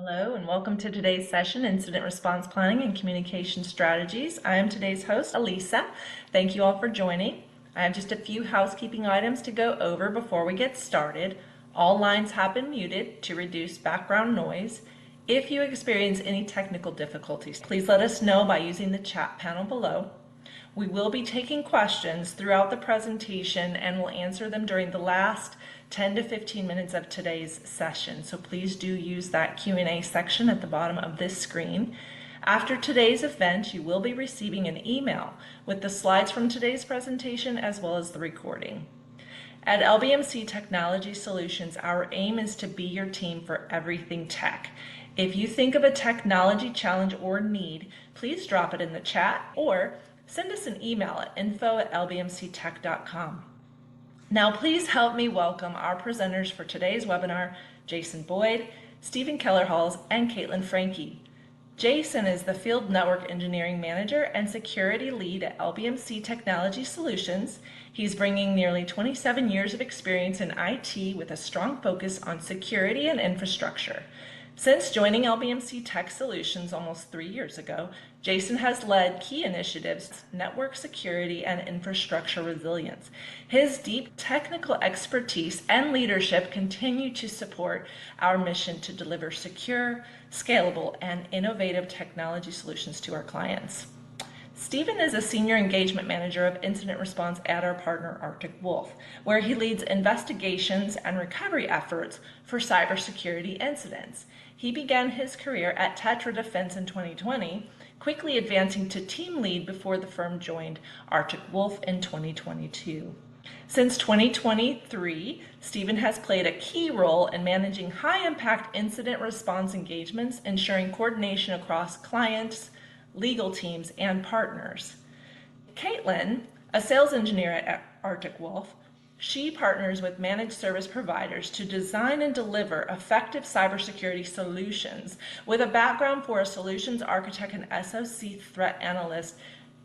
Hello and welcome to today's session, Incident Response Planning and Communication Strategies. I am today's host, Elisa. Thank you all for joining. I have just a few housekeeping items to go over before we get started. All lines have been muted to reduce background noise. If you experience any technical difficulties, please let us know by using the chat panel below. We will be taking questions throughout the presentation and will answer them during the last 10 to 15 minutes of today's session. So please do use that Q&A section at the bottom of this screen. After today's event, you will be receiving an email with the slides from today's presentation as well as the recording. At LBMC Technology Solutions, our aim is to be your team for everything tech. If you think of a technology challenge or need, please drop it in the chat or send us an email at info@lbmctech.com. Now, please help me welcome our presenters for today's webinar, Jason Boyd, Stephen Kellerhals, and Kaitlin Franke. Jason is the Field Network Engineering Manager and Security Lead at LBMC Technology Solutions. He's bringing nearly 27 years of experience in IT with a strong focus on security and infrastructure. Since joining LBMC Tech Solutions almost 3 years ago, Jason has led key initiatives, network security, and infrastructure resilience. His deep technical expertise and leadership continue to support our mission to deliver secure, scalable, and innovative technology solutions to our clients. Stephen is a Senior Engagement Manager of Incident Response at our partner Arctic Wolf, where he leads investigations and recovery efforts for cybersecurity incidents. He began his career at Tetra Defense in 2020, quickly advancing to team lead before the firm joined Arctic Wolf in 2022. Since 2023, Stephen has played a key role in managing high-impact incident response engagements, ensuring coordination across clients, legal teams, and partners. Kaitlin, a sales engineer at Arctic Wolf, she partners with managed service providers to design and deliver effective cybersecurity solutions. With a background for a solutions architect and SOC threat analyst,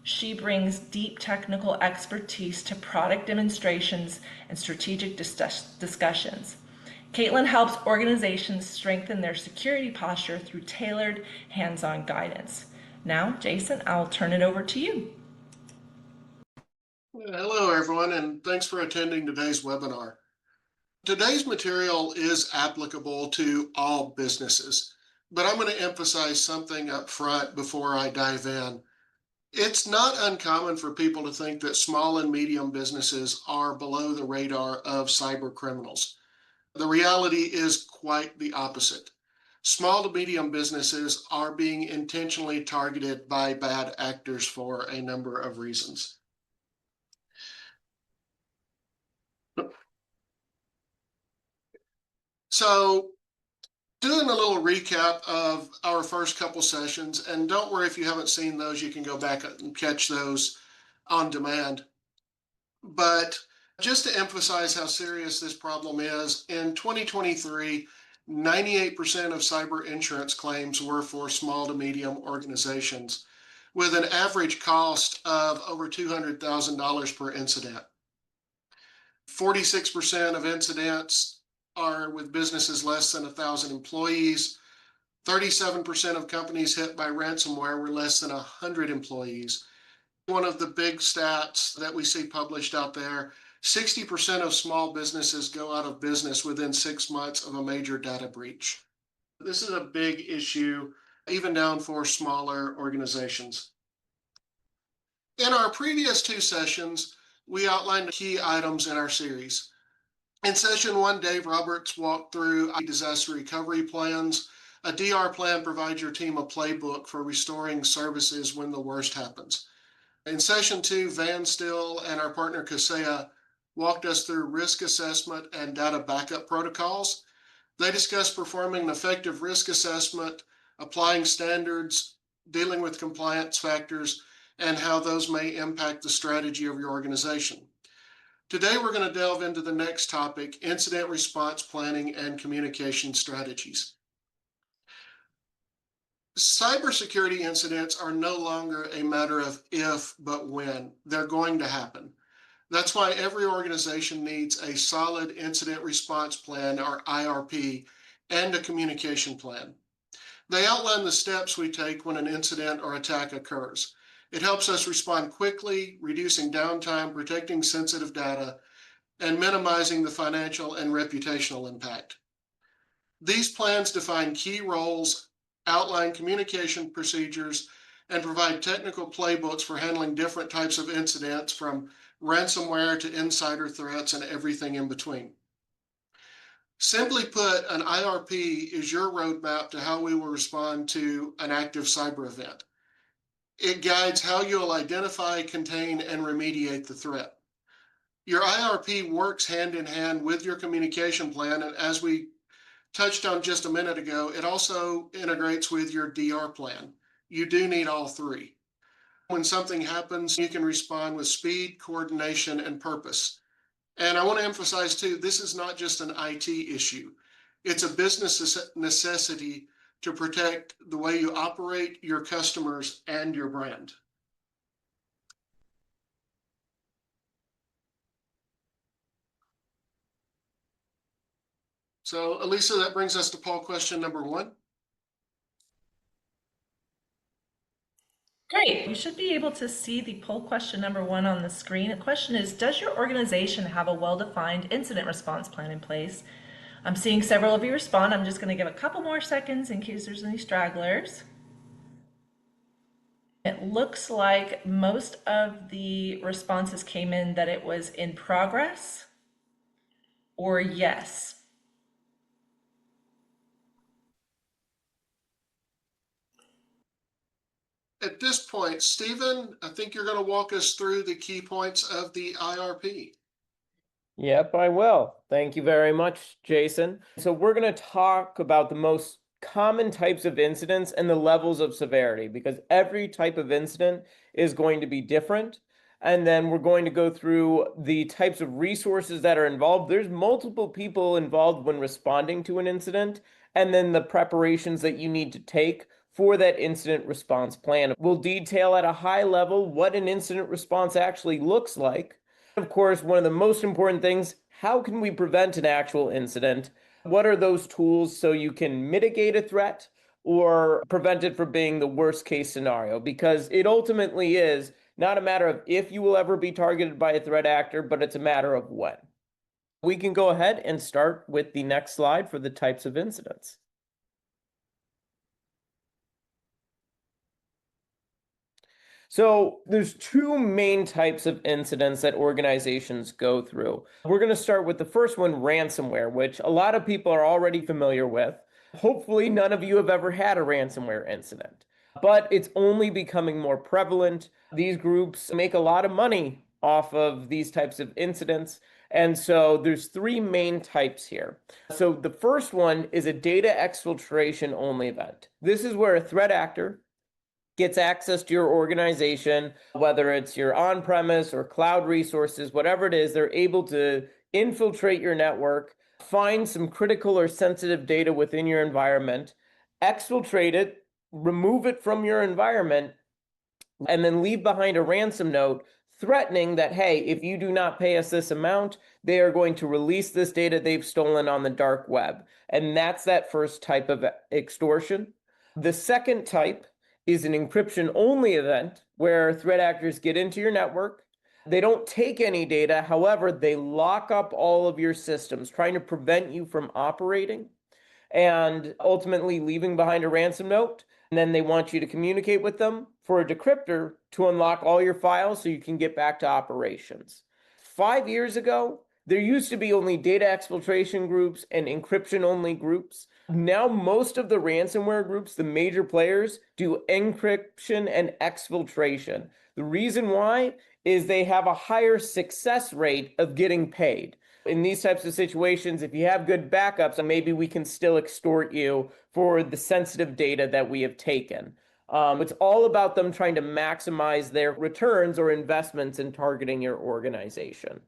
she brings deep technical expertise to product demonstrations and strategic discussions. Kaitlin helps organizations strengthen their security posture through tailored hands-on guidance. Now, Jason, I'll turn it over to you. Hello, everyone, and thanks for attending today's webinar. Today's material is applicable to all businesses, but I'm going to emphasize something up front before I dive in. It's not uncommon for people to think that small and medium businesses are below the radar of cyber criminals. The reality is quite the opposite. Small to medium businesses are being intentionally targeted by bad actors for a number of reasons. So, doing a little recap of our first couple sessions, and don't worry if you haven't seen those, you can go back and catch those on demand. But just to emphasize how serious this problem is, in 2023, 98% of cyber insurance claims were for small to medium organizations, with an average cost of over $200,000 per incident. 46% of incidents are with businesses less than 1,000 employees. 37% of companies hit by ransomware were less than 100 employees. One of the big stats that we see published out there, 60% of small businesses go out of business within 6 months of a major data breach. This is a big issue, even down for smaller organizations. In our previous 2 sessions, we outlined the key items in our series. In session 1, Dave Roberts walked through disaster recovery plans. A DR plan provides your team a playbook for restoring services when the worst happens. In session 2, Van Still and our partner Kaseya walked us through risk assessment and data backup protocols. They discussed performing an effective risk assessment, applying standards, dealing with compliance factors, and how those may impact the strategy of your organization. Today, we're going to delve into the next topic, incident response planning and communication strategies. Cybersecurity incidents are no longer a matter of if, but when. They're going to happen. That's why every organization needs a solid incident response plan, or IRP, and a communication plan. They outline the steps we take when an incident or attack occurs. It helps us respond quickly, reducing downtime, protecting sensitive data, and minimizing the financial and reputational impact. These plans define key roles, outline communication procedures, and provide technical playbooks for handling different types of incidents, from ransomware to insider threats and everything in between. Simply put, an IRP is your roadmap to how we will respond to an active cyber event. It guides how you'll identify, contain, and remediate the threat. Your IRP works hand in hand with your communication plan, and as we touched on just a minute ago, it also integrates with your DR plan. You do need all three. When something happens, you can respond with speed, coordination, and purpose. And I want to emphasize too, this is not just an IT issue. It's a business necessity to protect the way you operate, your customers, and your brand. So, Elisa, that brings us to poll question number 1. Great. You should be able to see the poll question number 1 on the screen. The question is, does your organization have a well-defined incident response plan in place? I'm seeing several of you respond. I'm just going to give a couple more seconds in case there's any stragglers. It looks like most of the responses came in that it was in progress or yes. At this point, Stephen, I think you're going to walk us through the key points of the IRP. Yep, I will. Thank you very much, Jason. So we're going to talk about the most common types of incidents and the levels of severity, because every type of incident is going to be different. And then we're going to go through the types of resources that are involved. There's multiple people involved when responding to an incident, and then the preparations that you need to take for that incident response plan. We'll detail at a high level what an incident response actually looks like. Of course, one of the most important things, how can we prevent an actual incident? What are those tools so you can mitigate a threat or prevent it from being the worst case scenario? Because it ultimately is not a matter of if you will ever be targeted by a threat actor, but it's a matter of when. We can go ahead and start with the next slide for the types of incidents. So there's two main types of incidents that organizations go through. We're going to start with the first one, ransomware, which a lot of people are already familiar with. Hopefully, none of you have ever had a ransomware incident, but it's only becoming more prevalent. These groups make a lot of money off of these types of incidents. And so there's three main types here. So the first one is a data exfiltration only event. This is where a threat actor gets access to your organization, whether it's your on-premise or cloud resources, whatever it is, they're able to infiltrate your network, find some critical or sensitive data within your environment, exfiltrate it, remove it from your environment, and then leave behind a ransom note threatening that, hey, if you do not pay us this amount, they are going to release this data they've stolen on the dark web. And that's that first type of extortion. The second type is an encryption-only event where threat actors get into your network. They don't take any data. However, they lock up all of your systems, trying to prevent you from operating and ultimately leaving behind a ransom note. And then they want you to communicate with them for a decryptor to unlock all your files so you can get back to operations. 5 years ago, there used to be only data exfiltration groups and encryption-only groups. Now, most of the ransomware groups, the major players, do encryption and exfiltration. The reason why is they have a higher success rate of getting paid. In these types of situations, if you have good backups, maybe we can still extort you for the sensitive data that we have taken. It's all about them trying to maximize their returns or investments in targeting your organization.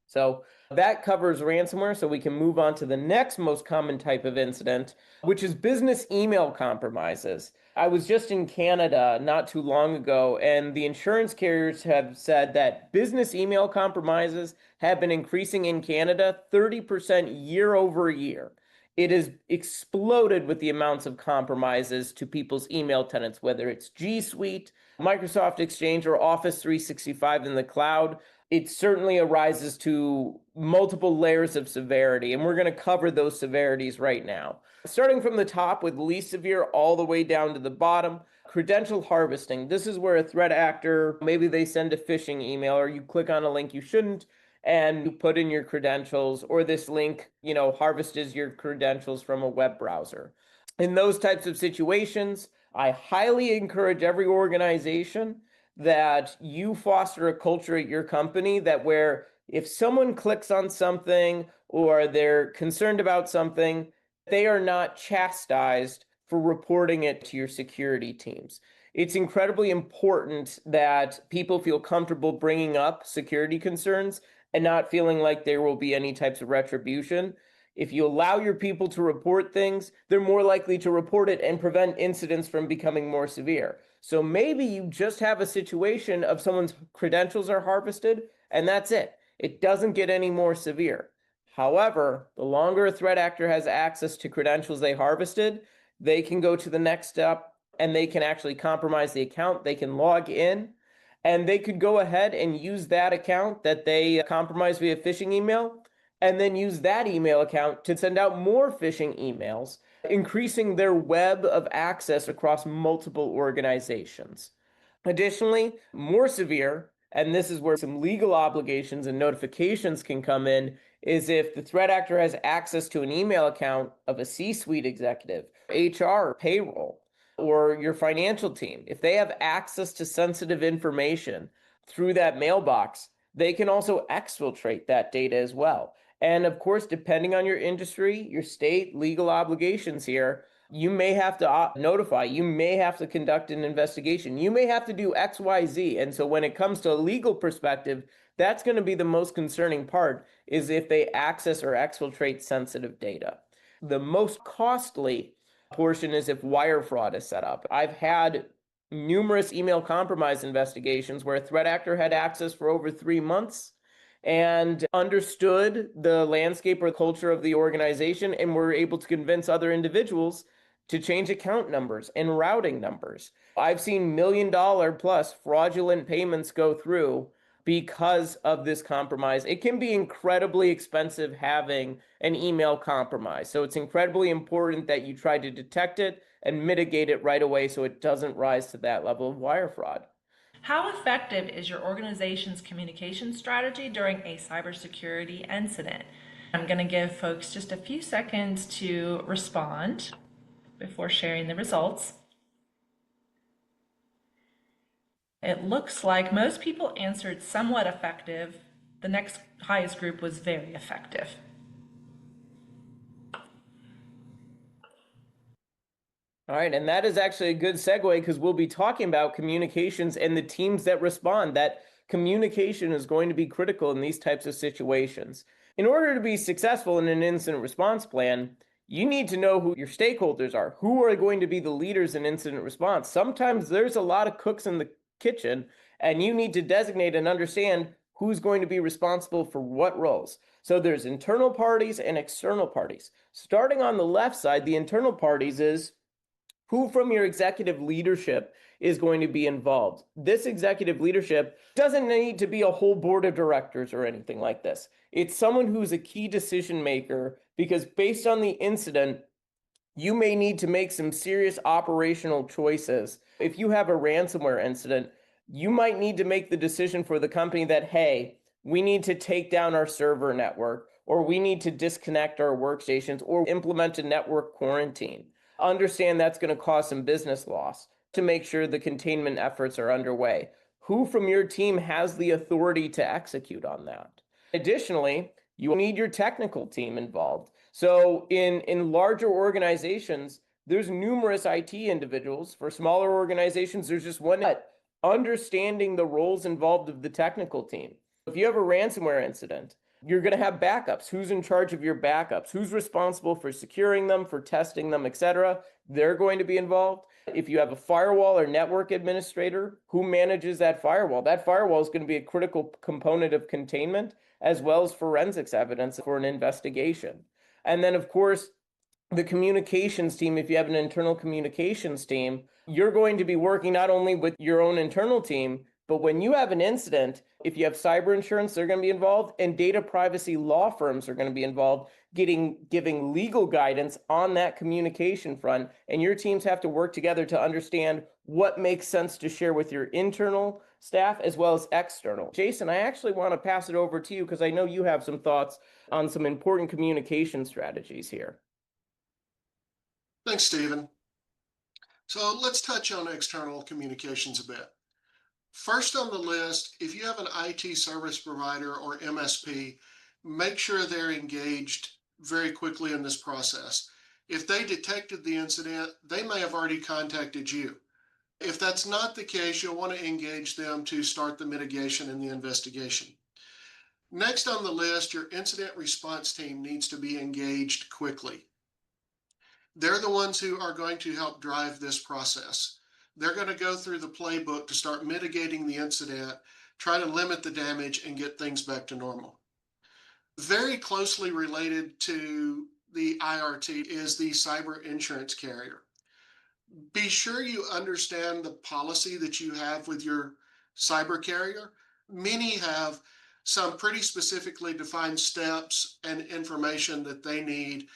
So that covers ransomware, so we can move on to the next most common type of incident, which is business email compromises. I was just in Canada not too long ago, and the insurance carriers have said that business email compromises have been increasing in Canada 30% year over year. it has exploded with the amounts of compromises to people's email tenants, whether it's G Suite, Microsoft Exchange, or Office 365 in the cloud. It certainly arises to multiple layers of severity, and we're going to cover those severities right now. Starting from the top with least severe all the way down to the bottom, credential harvesting. This is where a threat actor, maybe they send a phishing email or you click on a link you shouldn't, and you put in your credentials, or this link, harvests your credentials from a web browser. In those types of situations, I highly encourage every organization that you foster a culture at your company that where if someone clicks on something or they're concerned about something, they are not chastised for reporting it to your security teams. It's incredibly important that people feel comfortable bringing up security concerns and not feeling like there will be any types of retribution. If you allow your people to report things, they're more likely to report it and prevent incidents from becoming more severe. So maybe you just have a situation of someone's credentials are harvested and that's it. It doesn't get any more severe. However, the longer a threat actor has access to credentials they harvested, they can go to the next step and they can actually compromise the account. They can log in and they could go ahead and use that account that they compromised via phishing email and then use that email account to send out more phishing emails, increasing their web of access across multiple organizations. Additionally, more severe, and this is where some legal obligations and notifications can come in, is if the threat actor has access to an email account of a C-suite executive, HR, payroll, or your financial team. If they have access to sensitive information through that mailbox, they can also exfiltrate that data as well. And of course, depending on your industry, your state legal obligations here, you may have to notify, you may have to conduct an investigation, you may have to do X, Y, Z. And so when it comes to a legal perspective, that's going to be the most concerning part, is if they access or exfiltrate sensitive data. The most costly portion is if wire fraud is set up. I've had numerous email compromise investigations where a threat actor had access for over 3 months and understood the landscape or culture of the organization and were able to convince other individuals to change account numbers and routing numbers. I've seen $1 million plus fraudulent payments go through because of this compromise. It can be incredibly expensive having an email compromise. So it's incredibly important that you try to detect it and mitigate it right away so it doesn't rise to that level of wire fraud. How effective is your organization's communication strategy during a cybersecurity incident? I'm going to give folks just a few seconds to respond before sharing the results. It looks like most people answered somewhat effective. The next highest group was very effective. All right, and that is actually a good segue because we'll be talking about communications and the teams that respond. That communication is going to be critical in these types of situations. In order to be successful in an incident response plan, you need to know who your stakeholders are, who are going to be the leaders in incident response. Sometimes there's a lot of cooks in the kitchen, and you need to designate and understand who's going to be responsible for what roles. So there's internal parties and external parties. Starting on the left side, the internal parties is who from your executive leadership is going to be involved. This executive leadership doesn't need to be a whole board of directors or anything like this. It's someone who's a key decision maker because based on the incident, you may need to make some serious operational choices. If you have a ransomware incident, you might need to make the decision for the company that, hey, we need to take down our server network, or we need to disconnect our workstations, or implement a network quarantine. Understand that's going to cause some business loss to make sure the containment efforts are underway. Who from your team has the authority to execute on that? Additionally, you need your technical team involved. So in larger organizations, there's numerous IT individuals. For smaller organizations, there's just one. Understanding the roles involved of the technical team. If you have a ransomware incident, you're going to have backups. Who's in charge of your backups? Who's responsible for securing them, for testing them, etc.? They're going to be involved. If you have a firewall or network administrator, who manages that firewall? That firewall is going to be a critical component of containment as well as forensics evidence for an investigation. And then, of course, The communications team, if you have an internal communications team, you're going to be working not only with your own internal team, but when you have an incident, if you have cyber insurance, they're going to be involved, and data privacy law firms are going to be involved, giving legal guidance on that communication front. And your teams have to work together to understand what makes sense to share with your internal staff as well as external. Jason, I actually want to pass it over to you because I know you have some thoughts on some important communication strategies here. Thanks, Stephen. So let's touch on external communications a bit. First on the list, if you have an IT service provider or MSP, make sure they're engaged very quickly in this process. If they detected the incident, they may have already contacted you. If that's not the case, you'll want to engage them to start the mitigation and the investigation. Next on the list, your incident response team needs to be engaged quickly. They're the ones who are going to help drive this process. They're going to go through the playbook to start mitigating the incident, try to limit the damage, and get things back to normal. Very closely related to the IRT is the cyber insurance carrier. Be sure you understand the policy that you have with your cyber carrier. Many have some pretty specifically defined steps and information that they need,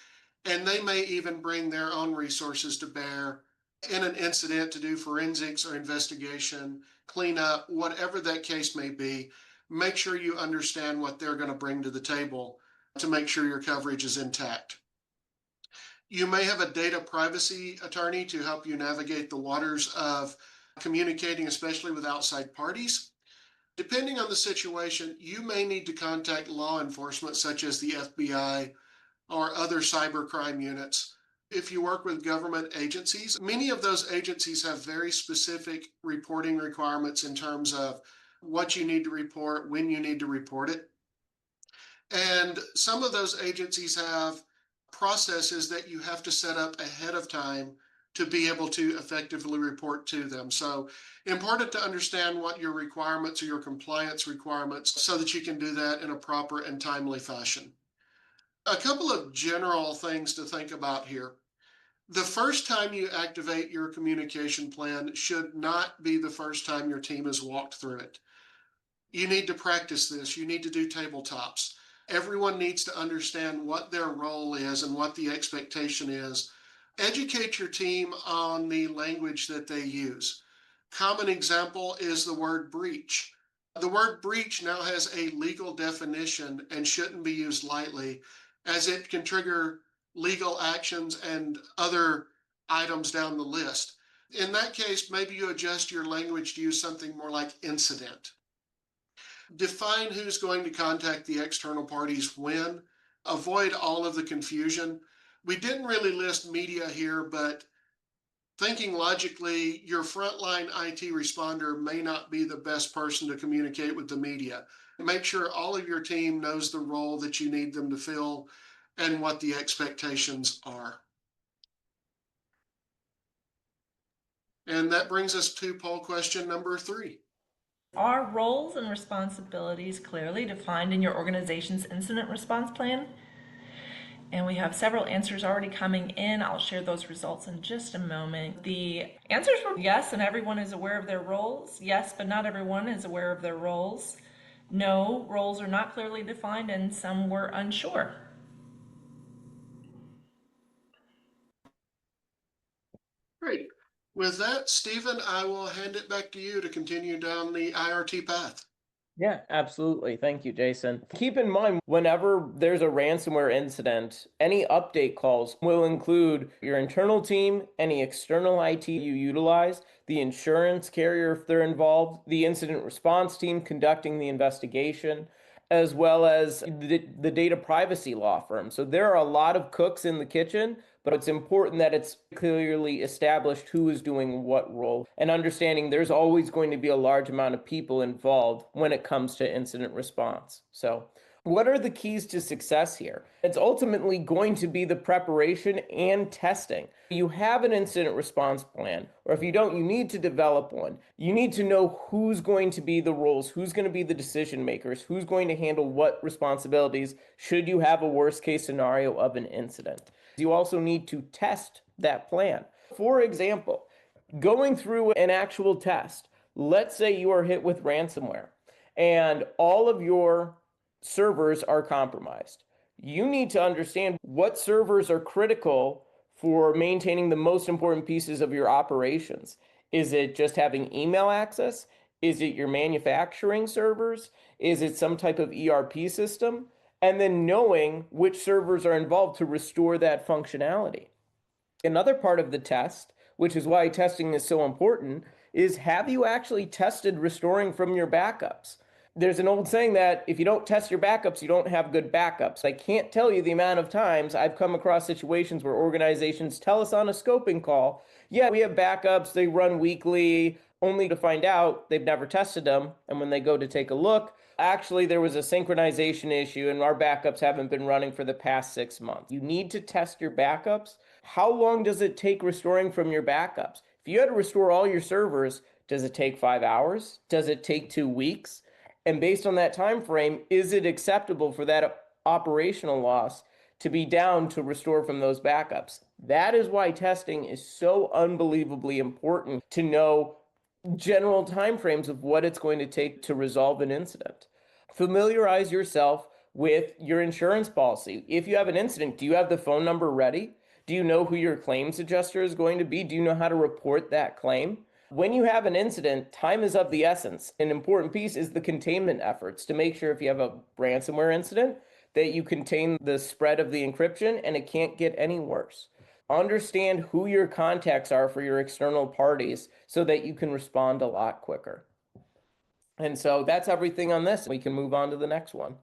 and they may even bring their own resources to bear in an incident to do forensics or investigation, cleanup, whatever that case may be. Make sure you understand what they're going to bring to the table to make sure your coverage is intact. You may have a data privacy attorney to help you navigate the waters of communicating, especially with outside parties. Depending on the situation, you may need to contact law enforcement, such as the FBI or other cybercrime units. If you work with government agencies, many of those agencies have very specific reporting requirements in terms of what you need to report, when you need to report it. And some of those agencies have processes that you have to set up ahead of time to be able to effectively report to them. So important to understand what your requirements or your compliance requirements so that you can do that in a proper and timely fashion. A couple of general things to think about here. The first time you activate your communication plan should not be the first time your team has walked through it. You need to practice this. You need to do tabletops. Everyone needs to understand what their role is and what the expectation is. Educate your team on the language that they use. Common example is the word breach. The word breach now has a legal definition and shouldn't be used lightly, as it can trigger legal actions and other items down the list. In that case, maybe you adjust your language to use something more like incident. Define who's going to contact the external parties when. Avoid all of the confusion. We didn't really list media here, but thinking logically, your frontline IT responder may not be the best person to communicate with the media. Make sure all of your team knows the role that you need them to fill and what the expectations are. And that brings us to poll question number 3. Are roles and responsibilities clearly defined in your organization's incident response plan? And we have several answers already coming in. I'll share those results in just a moment. The answers were yes, and everyone is aware of their roles. Yes, but not everyone is aware of their roles. No, roles are not clearly defined, and some were unsure. Great. With that, Stephen, I will hand it back to you to continue down the IRT path. Yeah, absolutely. Thank you, Jason. Keep in mind, whenever there's a ransomware incident, any update calls will include your internal team, any external IT you utilize, the insurance carrier if they're involved, the incident response team conducting the investigation, as well as the data privacy law firm. So there are a lot of cooks in the kitchen, but it's important that it's clearly established who is doing what role, and understanding there's always going to be a large amount of people involved when it comes to incident response. So what are the keys to success here? It's ultimately going to be the preparation and testing. You have an incident response plan, or if you don't, you need to develop one. You need to know who's going to be the roles, who's going to be the decision makers, who's going to handle what responsibilities should you have a worst case scenario of an incident. You also need to test that plan. For example, going through an actual test, let's say you are hit with ransomware and all of your servers are compromised. You need to understand what servers are critical for maintaining the most important pieces of your operations. Is it just having email access? Is it your manufacturing servers? Is it some type of ERP system? And then knowing which servers are involved to restore that functionality. Another part of the test, which is why testing is so important, is have you actually tested restoring from your backups? There's an old saying that if you don't test your backups, you don't have good backups. I can't tell you the amount of times I've come across situations where organizations tell us on a scoping call, yeah, we have backups, they run weekly, only to find out they've never tested them. And when they go to take a look, actually there was a synchronization issue and our backups haven't been running for the past 6 months. You need to test your backups. How long does it take restoring from your backups? If you had to restore all your servers, does it take 5 hours? Does it take 2 weeks? And based on that time frame, is it acceptable for that operational loss to be down to restore from those backups? That is why testing is so unbelievably important, to know general timeframes of what it's going to take to resolve an incident. Familiarize yourself with your insurance policy. If you have an incident, do you have the phone number ready? Do you know who your claims adjuster is going to be? Do you know how to report that claim? When you have an incident, time is of the essence. An important piece is the containment efforts to make sure if you have a ransomware incident that you contain the spread of the encryption and it can't get any worse. Understand who your contacts are for your external parties so that you can respond a lot quicker. And so that's everything on this. We can move on to the next one.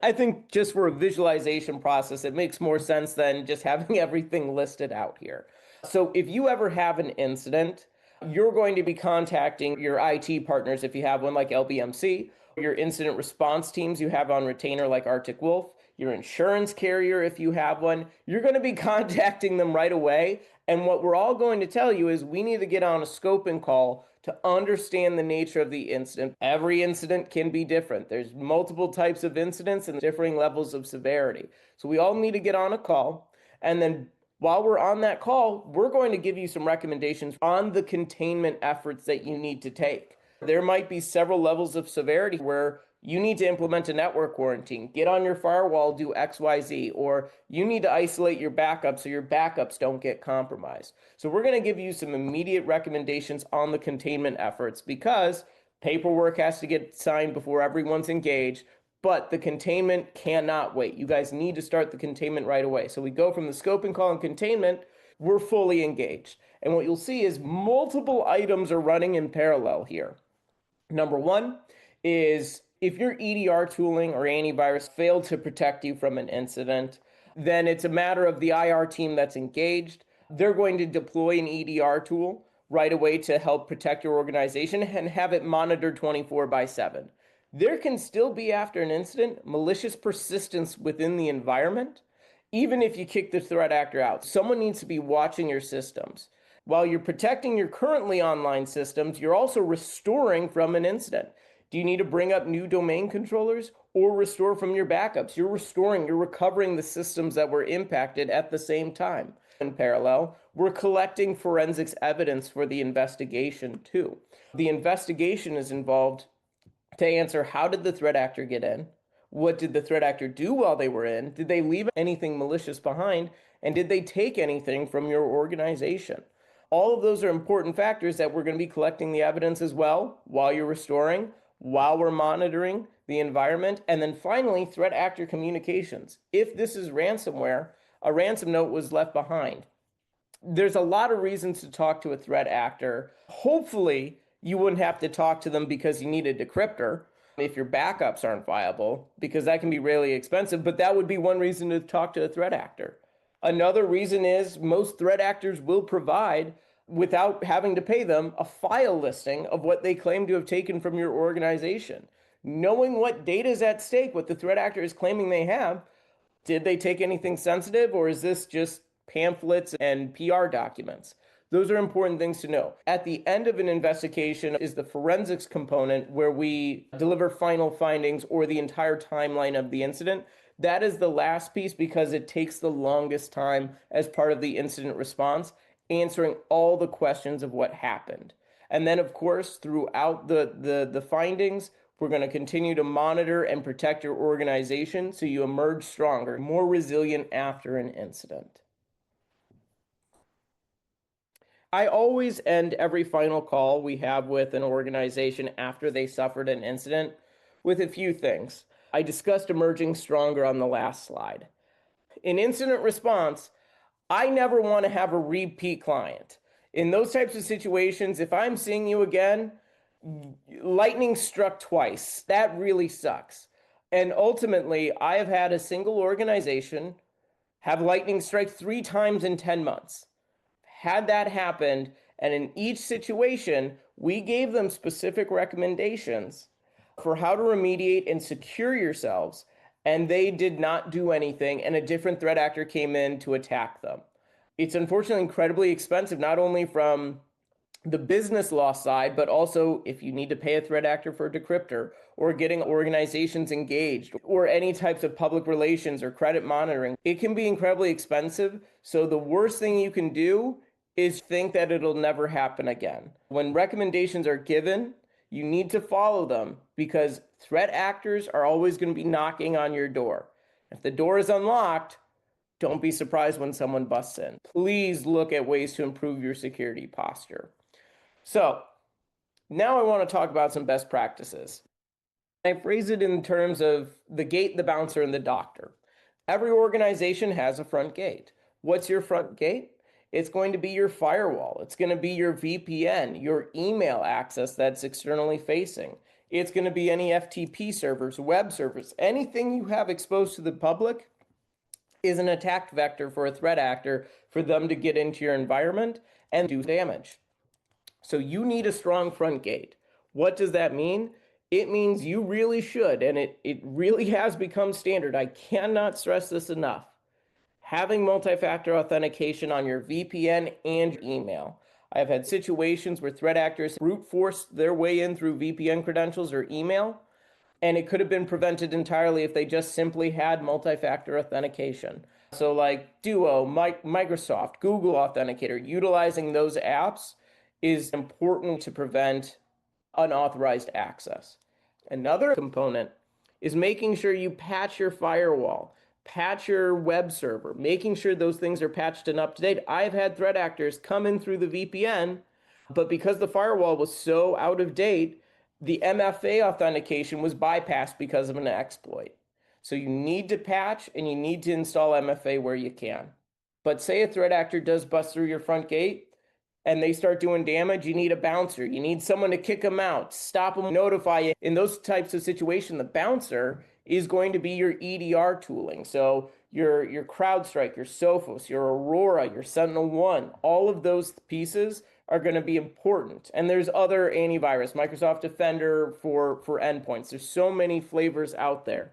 I think just for a visualization process, it makes more sense than just having everything listed out here. So if you ever have an incident, you're going to be contacting your IT partners if you have one like LBMC, your incident response teams you have on retainer like Arctic Wolf, your insurance carrier if you have one. You're going to be contacting them right away. And what we're all going to tell you is we need to get on a scoping call to understand the nature of the incident. Every incident can be different. There's multiple types of incidents and differing levels of severity. So we all need to get on a call. And then while we're on that call, we're going to give you some recommendations on the containment efforts that you need to take. There might be several levels of severity where you need to implement a network quarantine, get on your firewall, do XYZ, or you need to isolate your backups so your backups don't get compromised. So we're going to give you some immediate recommendations on the containment efforts because paperwork has to get signed before everyone's engaged, but the containment cannot wait. You guys need to start the containment right away. So we go from the scoping call and containment, we're fully engaged. And what you'll see is multiple items are running in parallel here. Number one is if your EDR tooling or antivirus failed to protect you from an incident, then it's a matter of the IR team that's engaged. They're going to deploy an EDR tool right away to help protect your organization and have it monitored 24/7. There can still be, after an incident, malicious persistence within the environment, even if you kick the threat actor out. Someone needs to be watching your systems. While you're protecting your currently online systems, you're also restoring from an incident. Do you need to bring up new domain controllers or restore from your backups? You're restoring, you're recovering the systems that were impacted at the same time. In parallel, we're collecting forensics evidence for the investigation too. The investigation is involved to answer how did the threat actor get in? What did the threat actor do while they were in? Did they leave anything malicious behind? And did they take anything from your organization? All of those are important factors that we're going to be collecting the evidence as well while you're restoring, while we're monitoring the environment. And then finally, threat actor communications. If this is ransomware, a ransom note was left behind. There's a lot of reasons to talk to a threat actor. Hopefully, you wouldn't have to talk to them because you need a decryptor if your backups aren't viable, because that can be really expensive, but that would be one reason to talk to a threat actor. Another reason is most threat actors will provide, without having to pay them, a file listing of what they claim to have taken from your organization. Knowing what data is at stake, what the threat actor is claiming they have, did they take anything sensitive, or is this just pamphlets and PR documents? Those are important things to know. At the end of an investigation is the forensics component where we deliver final findings or the entire timeline of the incident. That is the last piece because it takes the longest time as part of the incident response, answering all the questions of what happened. And then, of course, throughout the findings, we're going to continue to monitor and protect your organization so you emerge stronger, more resilient after an incident. I always end every final call we have with an organization after they suffered an incident with a few things. I discussed emerging stronger on the last slide. In incident response, I never want to have a repeat client. In those types of situations, if I'm seeing you again, lightning struck twice. That really sucks. And ultimately, I have had a single organization have lightning strike 3 times in 10 months. Had that happened, and in each situation, we gave them specific recommendations for how to remediate and secure yourselves, and they did not do anything, and a different threat actor came in to attack them. It's unfortunately incredibly expensive, not only from the business law side, but also if you need to pay a threat actor for a decryptor or getting organizations engaged or any types of public relations or credit monitoring, it can be incredibly expensive. So the worst thing you can do is think that it'll never happen again. When recommendations are given, you need to follow them because threat actors are always going to be knocking on your door. If the door is unlocked, don't be surprised when someone busts in. Please look at ways to improve your security posture. So now I want to talk about some best practices. I phrase it in terms of the gate, the bouncer, and the doctor. Every organization has a front gate. What's your front gate? It's going to be your firewall. It's going to be your VPN, your email access that's externally facing. It's going to be any FTP servers, web servers, anything you have exposed to the public is an attack vector for a threat actor for them to get into your environment and do damage. So you need a strong front gate. What does that mean? It means you really should, and it really has become standard. I cannot stress this enough. Having multi-factor authentication on your VPN and your email. I've had situations where threat actors brute force their way in through VPN credentials or email, and it could have been prevented entirely if they just simply had multi-factor authentication. So like Duo, Microsoft, Google Authenticator, utilizing those apps is important to prevent unauthorized access. Another component is making sure you patch your firewall, patch your web server, making sure those things are patched and up to date. I've had threat actors come in through the VPN, but because the firewall was so out of date, the MFA authentication was bypassed because of an exploit. So you need to patch and you need to install MFA where you can. But say a threat actor does bust through your front gate and they start doing damage, you need a bouncer. You need someone to kick them out, stop them, notify you. In those types of situations, the bouncer is going to be your EDR tooling. So your CrowdStrike, your Sophos, your Aurora, your SentinelOne, all of those pieces are going to be important. And there's other antivirus, Microsoft Defender for endpoints. There's so many flavors out there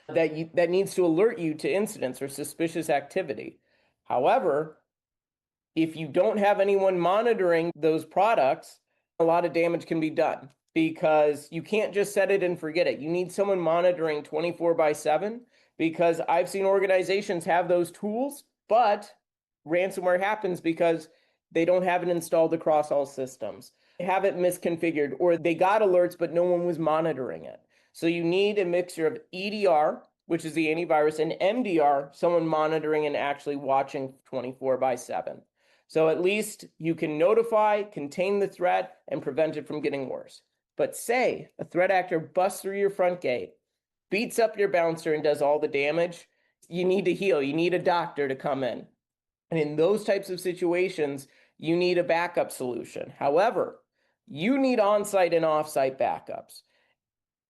that needs to alert you to incidents or suspicious activity. However, if you don't have anyone monitoring those products, a lot of damage can be done because you can't just set it and forget it. You need someone monitoring 24/7 because I've seen organizations have those tools, but ransomware happens because they don't have it installed across all systems. They have it misconfigured, or they got alerts, but no one was monitoring it. So you need a mixture of EDR, which is the antivirus, and MDR, someone monitoring and actually watching 24/7. So at least you can notify, contain the threat, and prevent it from getting worse. But say a threat actor busts through your front gate, beats up your bouncer, and does all the damage, you need to heal. You need a doctor to come in. And in those types of situations, you need a backup solution. However, you need on-site and off-site backups.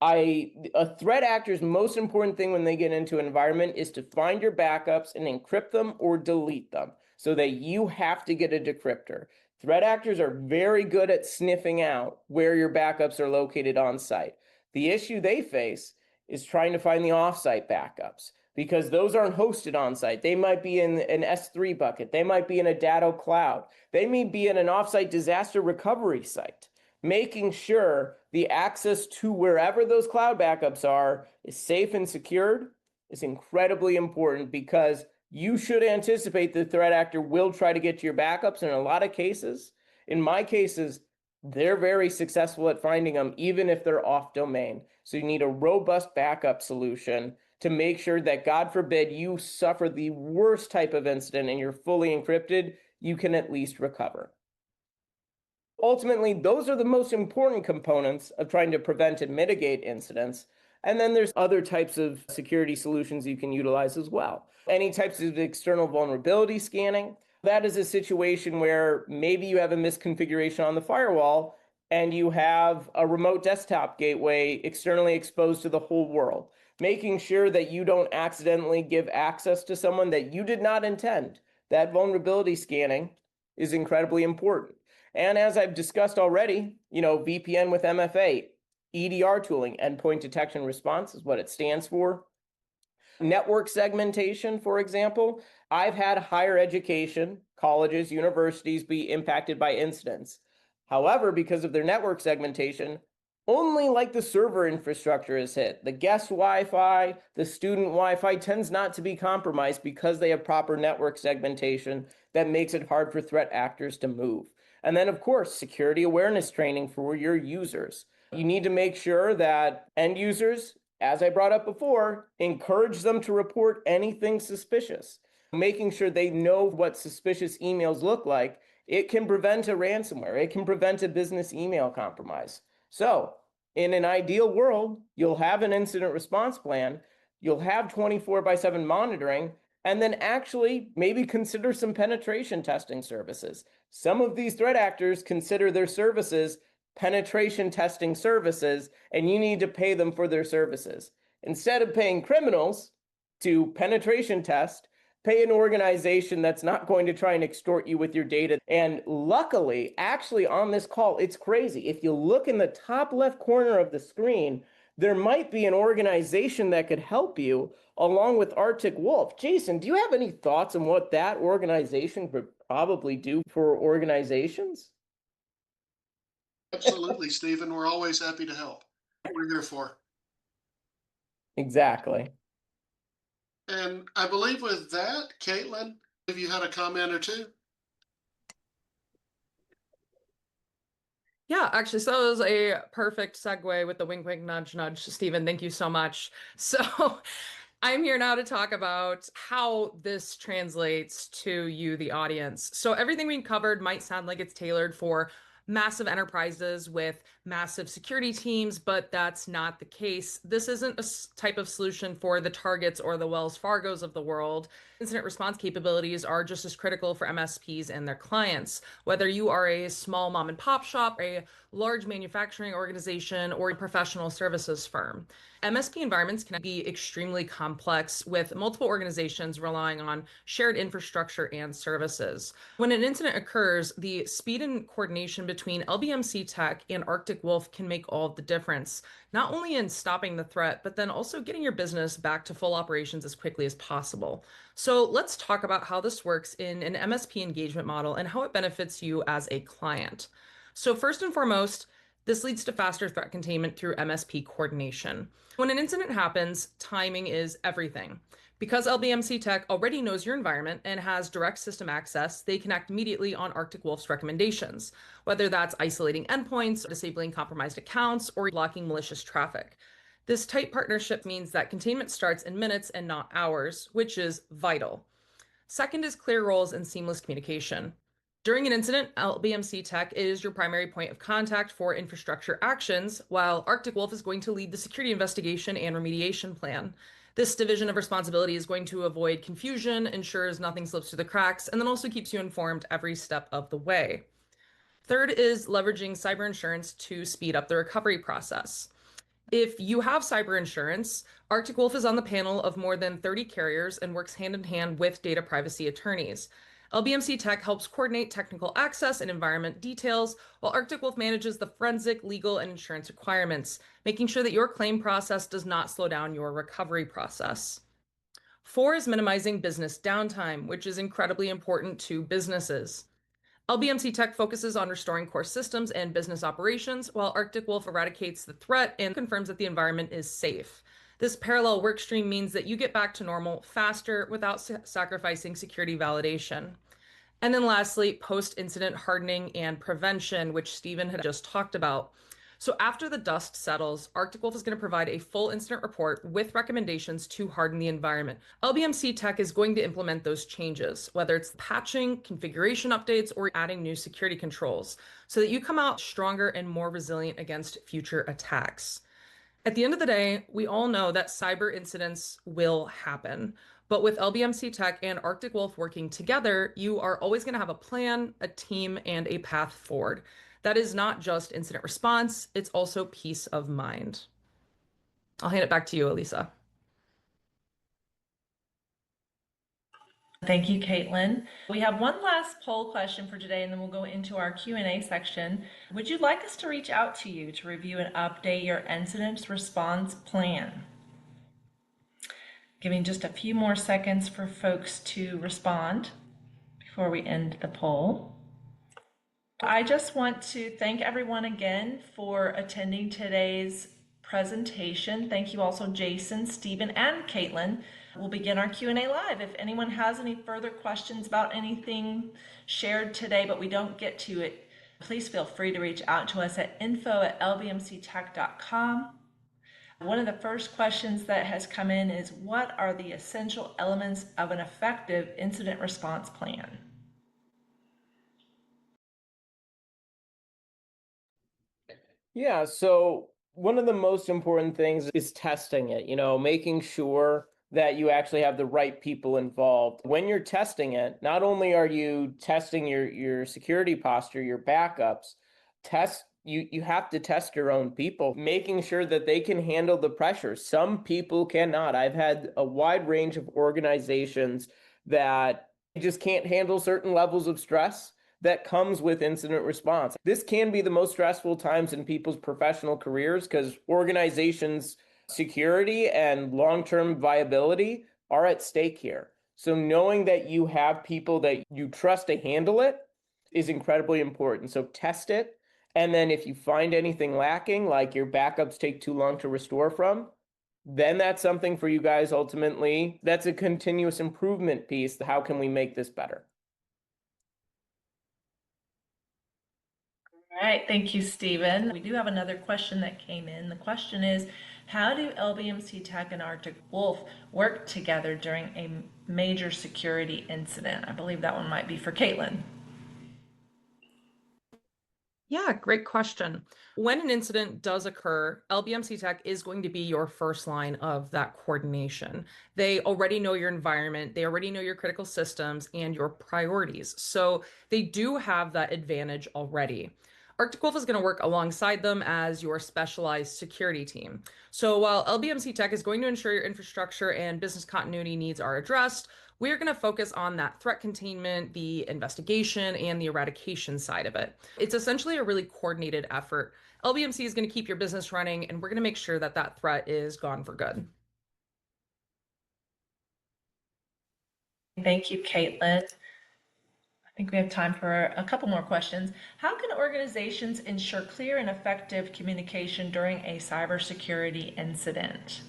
A threat actor's most important thing when they get into an environment is to find your backups and encrypt them or delete them so that you have to get a decryptor. Threat actors are very good at sniffing out where your backups are located on site. The issue they face is trying to find the off-site backups because those aren't hosted on site. They might be in an S3 bucket. They might be in a Datto cloud. They may be in an off-site disaster recovery site. Making sure the access to wherever those cloud backups are is safe and secured is incredibly important because you should anticipate the threat actor will try to get to your backups. And in a lot of cases, in my cases, they're very successful at finding them, even if they're off domain. So you need a robust backup solution to make sure that, God forbid, you suffer the worst type of incident and you're fully encrypted, you can at least recover. Ultimately, those are the most important components of trying to prevent and mitigate incidents. And then there's other types of security solutions you can utilize as well. Any types of external vulnerability scanning. That is a situation where maybe you have a misconfiguration on the firewall and you have a remote desktop gateway externally exposed to the whole world. Making sure that you don't accidentally give access to someone that you did not intend. That vulnerability scanning is incredibly important. And as I've discussed already, VPN with MFA, EDR tooling, endpoint detection response is what it stands for. Network segmentation, for example, I've had higher education, colleges, universities be impacted by incidents. However, because of their network segmentation, only like the server infrastructure is hit. The guest Wi-Fi, the student Wi-Fi tends not to be compromised because they have proper network segmentation that makes it hard for threat actors to move. And then, of course, security awareness training for your users. You need to make sure that end users, as I brought up before, encourage them to report anything suspicious. Making sure they know what suspicious emails look like, it can prevent a ransomware. It can prevent a business email compromise. So, in an ideal world, you'll have an incident response plan, you'll have 24/7 monitoring, and then actually maybe consider some penetration testing services. Some of these threat actors consider their services penetration testing services, and you need to pay them for their services. Instead of paying criminals to penetration test, pay an organization that's not going to try and extort you with your data. And luckily, actually on this call, it's crazy. If you look in the top left corner of the screen, there might be an organization that could help you along with Arctic Wolf. Jason, do you have any thoughts on what that organization could probably do for organizations? Absolutely, Stephen. We're always happy to help. What we're here for. Exactly. And I believe with that, Kaitlin, have you had a comment or two? Yeah, actually, so it was a perfect segue with the wink, wink, nudge, nudge. Stephen, thank you so much. So I'm here now to talk about how this translates to you, the audience. So everything we covered might sound like it's tailored for massive enterprises with massive security teams, but that's not the case. This isn't a type of solution for the Targets or the Wells Fargos of the world. Incident response capabilities are just as critical for MSPs and their clients. Whether you are a small mom and pop shop, a large manufacturing organization, or a professional services firm, MSP environments can be extremely complex with multiple organizations relying on shared infrastructure and services. When an incident occurs, the speed and coordination between LBMC Tech and Arctic Wolf can make all the difference, not only in stopping the threat, but then also getting your business back to full operations as quickly as possible. So let's talk about how this works in an MSP engagement model and how it benefits you as a client. So first and foremost, this leads to faster threat containment through MSP coordination. When an incident happens, timing is everything. Because LBMC Tech already knows your environment and has direct system access, they can act immediately on Arctic Wolf's recommendations, whether that's isolating endpoints, disabling compromised accounts, or blocking malicious traffic. This tight partnership means that containment starts in minutes and not hours, which is vital. Second is clear roles and seamless communication. During an incident, LBMC Tech is your primary point of contact for infrastructure actions, while Arctic Wolf is going to lead the security investigation and remediation plan. This division of responsibility is going to avoid confusion, ensures nothing slips through the cracks, and then also keeps you informed every step of the way. Third is leveraging cyber insurance to speed up the recovery process. If you have cyber insurance, Arctic Wolf is on the panel of more than 30 carriers and works hand in hand with data privacy attorneys. LBMC Tech helps coordinate technical access and environment details, while Arctic Wolf manages the forensic, legal, and insurance requirements, making sure that your claim process does not slow down your recovery process. Four is minimizing business downtime, which is incredibly important to businesses. LBMC Tech focuses on restoring core systems and business operations, while Arctic Wolf eradicates the threat and confirms that the environment is safe. This parallel work stream means that you get back to normal faster without sacrificing security validation. And then lastly, post-incident hardening and prevention, which Stephen had just talked about. So after the dust settles, Arctic Wolf is going to provide a full incident report with recommendations to harden the environment. LBMC Tech is going to implement those changes, whether it's patching, configuration updates, or adding new security controls, so that you come out stronger and more resilient against future attacks. At the end of the day, we all know that cyber incidents will happen. But with LBMC Tech and Arctic Wolf working together, you are always going to have a plan, a team, and a path forward. That is not just incident response, it's also peace of mind. I'll hand it back to you, Elisa. Thank you, Kaitlin. We have one last poll question for today, and then we'll go into our Q&A section. Would you like us to reach out to you to review and update your incident response plan? Giving just a few more seconds for folks to respond before we end the poll. I just want to thank everyone again for attending today's presentation. Thank you also, Jason, Stephen, and Kaitlin. We'll begin our Q&A live. If anyone has any further questions about anything shared today, but we don't get to it, please feel free to reach out to us at info@lbmctech.com. One of the first questions that has come in is, what are the essential elements of an effective incident response plan? Yeah, so one of the most important things is testing it, making sure that you actually have the right people involved. When you're testing it, not only are you testing your security posture, your backups, you have to test your own people, making sure that they can handle the pressure. Some people cannot. I've had a wide range of organizations that just can't handle certain levels of stress that comes with incident response. This can be the most stressful times in people's professional careers because organizations' security and long-term viability are at stake here. So knowing that you have people that you trust to handle it is incredibly important. So test it. And then if you find anything lacking, like your backups take too long to restore from, then that's something for you guys ultimately. That's a continuous improvement piece. How can we make this better? All right, thank you, Stephen. We do have another question that came in. The question is, how do LBMC Tech and Arctic Wolf work together during a major security incident? I believe that one might be for Kaitlin. Yeah, great question. When an incident does occur, LBMC Tech is going to be your first line of that coordination. They already know your environment, they already know your critical systems and your priorities. So they do have that advantage already. Arctic Wolf is going to work alongside them as your specialized security team. So while LBMC Tech is going to ensure your infrastructure and business continuity needs are addressed, we're going to focus on that threat containment, the investigation, and the eradication side of it. It's essentially a really coordinated effort. LBMC is going to keep your business running, and we're going to make sure that that threat is gone for good. Thank you, Kaitlin. I think we have time for a couple more questions. How can organizations ensure clear and effective communication during a cybersecurity incident?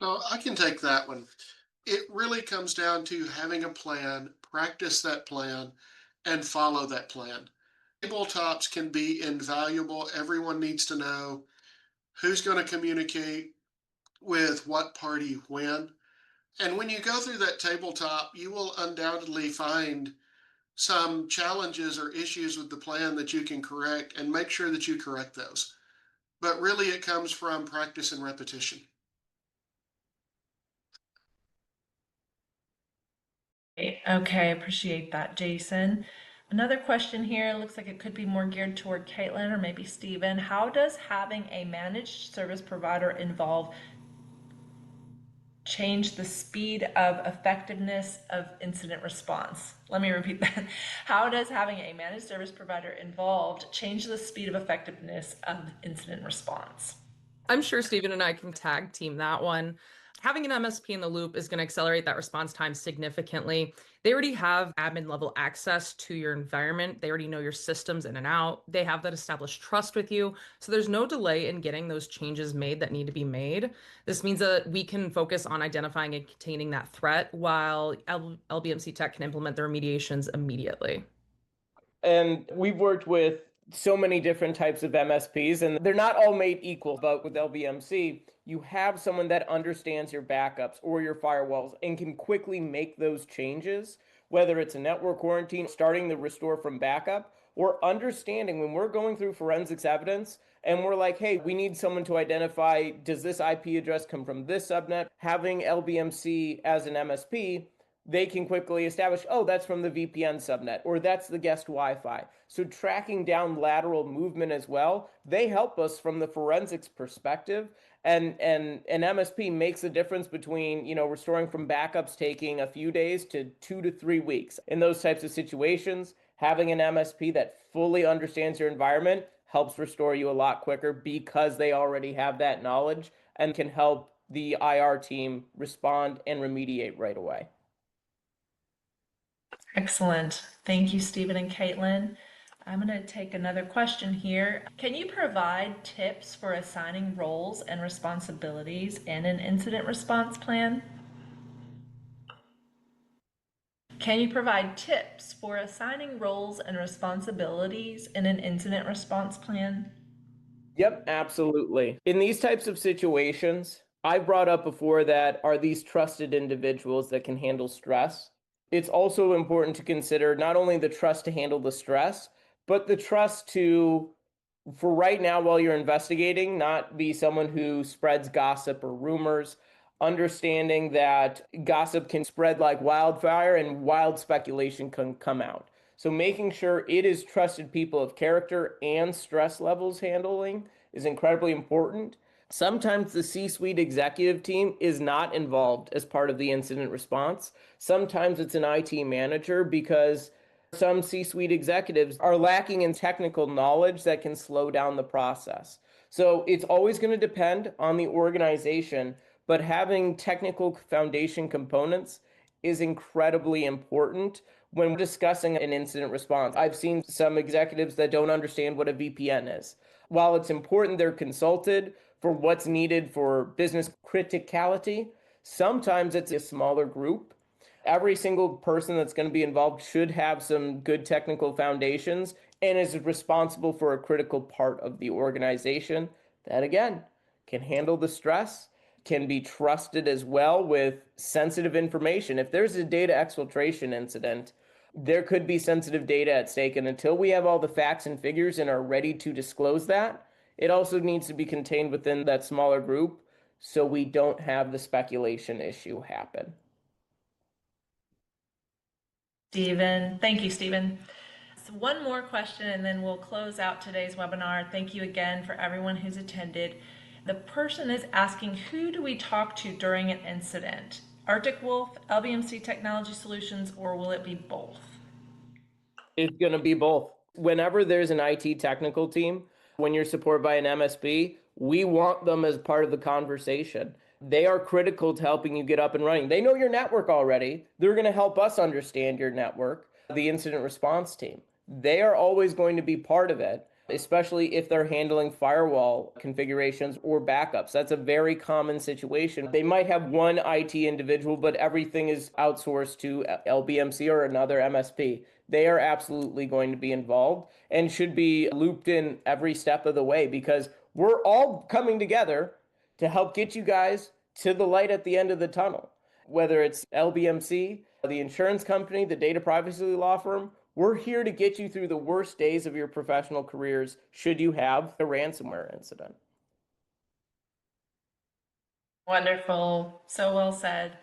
So I can take that one. It really comes down to having a plan, practice that plan, and follow that plan. Tabletops can be invaluable. Everyone needs to know who's going to communicate with what party when. And when you go through that tabletop, you will undoubtedly find some challenges or issues with the plan that you can correct, and make sure that you correct those. But really, it comes from practice and repetition. Okay, appreciate that, Jason. Another question here, looks like it could be more geared toward Kaitlin or maybe Stephen. How does having a managed service provider involved change the speed of effectiveness of incident response? Let me repeat that. How does having a managed service provider involved change the speed of effectiveness of incident response? I'm sure Stephen and I can tag team that one. Having an MSP in the loop is going to accelerate that response time significantly. They already have admin level access to your environment. They already know your systems in and out. They have that established trust with you. So there's no delay in getting those changes made that need to be made. This means that we can focus on identifying and containing that threat while LBMC Tech can implement the remediations immediately. And we've worked with so many different types of MSPs, and they're not all made equal. But with LBMC, you have someone that understands your backups or your firewalls and can quickly make those changes, whether it's a network quarantine, starting the restore from backup, or understanding when we're going through forensics evidence and we're like, hey, we need someone to identify, does this IP address come from this subnet? Having LBMC as an MSP, they can quickly establish, oh, that's from the VPN subnet, or that's the guest Wi-Fi. So tracking down lateral movement as well, they help us from the forensics perspective. And an MSP makes a difference between, restoring from backups taking a few days to 2 to 3 weeks. In those types of situations, having an MSP that fully understands your environment helps restore you a lot quicker because they already have that knowledge and can help the IR team respond and remediate right away. Excellent. Thank you, Stephen and Kaitlin. I'm going to take another question here. Can you provide tips for assigning roles and responsibilities in an incident response plan? Can you provide tips for assigning roles and responsibilities in an incident response plan? Yep, absolutely. In these types of situations, I brought up before that are these trusted individuals that can handle stress. It's also important to consider not only the trust to handle the stress, but the trust to, for right now, while you're investigating, not be someone who spreads gossip or rumors, understanding that gossip can spread like wildfire and wild speculation can come out. So making sure it is trusted people of character and stress levels handling is incredibly important. Sometimes the C-suite executive team is not involved as part of the incident response. Sometimes it's an IT manager because some C-suite executives are lacking in technical knowledge that can slow down the process. So it's always going to depend on the organization, but having technical foundation components is incredibly important when discussing an incident response. I've seen some executives that don't understand what a VPN is. While it's important they're consulted for what's needed for business criticality, sometimes it's a smaller group. Every single person that's going to be involved should have some good technical foundations and is responsible for a critical part of the organization that, again, can handle the stress, can be trusted as well with sensitive information. If there's a data exfiltration incident, there could be sensitive data at stake. And until we have all the facts and figures and are ready to disclose that, it also needs to be contained within that smaller group so we don't have the speculation issue happen. Stephen, thank you, Stephen. So one more question and then we'll close out today's webinar. Thank you again for everyone who's attended. The person is asking, who do we talk to during an incident? Arctic Wolf, LBMC Technology Solutions, or will it be both? It's going to be both. Whenever there's an IT technical team, when you're supported by an MSP, we want them as part of the conversation. They are critical to helping you get up and running. They know your network already. They're going to help us understand your network, the incident response team. They are always going to be part of it, especially if they're handling firewall configurations or backups. That's a very common situation. They might have one IT individual, but everything is outsourced to LBMC or another MSP. They are absolutely going to be involved and should be looped in every step of the way because we're all coming together to help get you guys to the light at the end of the tunnel. Whether it's LBMC, the insurance company, the data privacy law firm, we're here to get you through the worst days of your professional careers should you have a ransomware incident. Wonderful. So well said.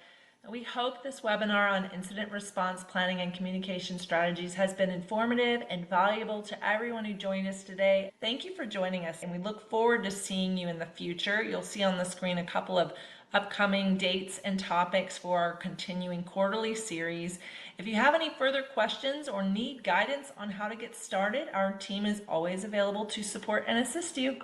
We hope this webinar on incident response planning and communication strategies has been informative and valuable to everyone who joined us today. Thank you for joining us, and we look forward to seeing you in the future. You'll see on the screen a couple of upcoming dates and topics for our continuing quarterly series. If you have any further questions or need guidance on how to get started, our team is always available to support and assist you.